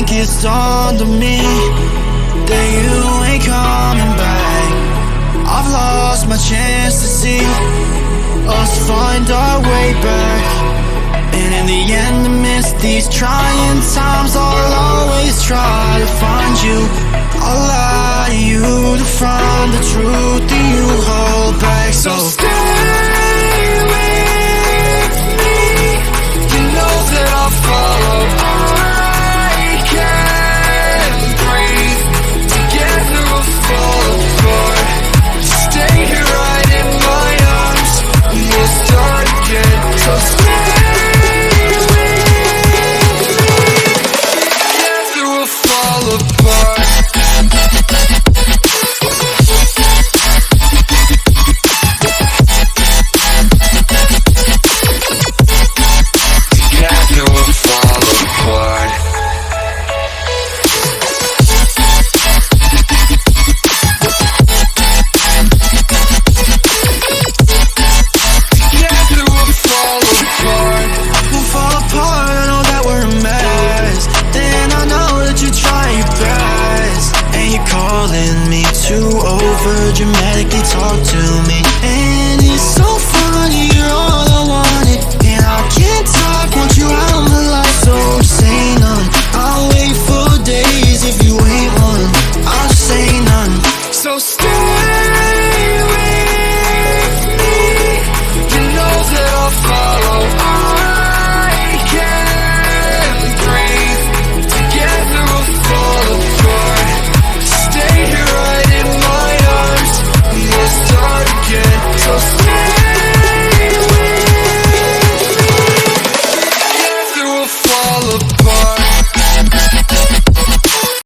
think it's dawned on me that you ain't coming back. I've lost my chance to see us find our way back. And in the end, amidst these trying times, I'll always try to find you. I'll lie to you to find the truth that you hold back. So stay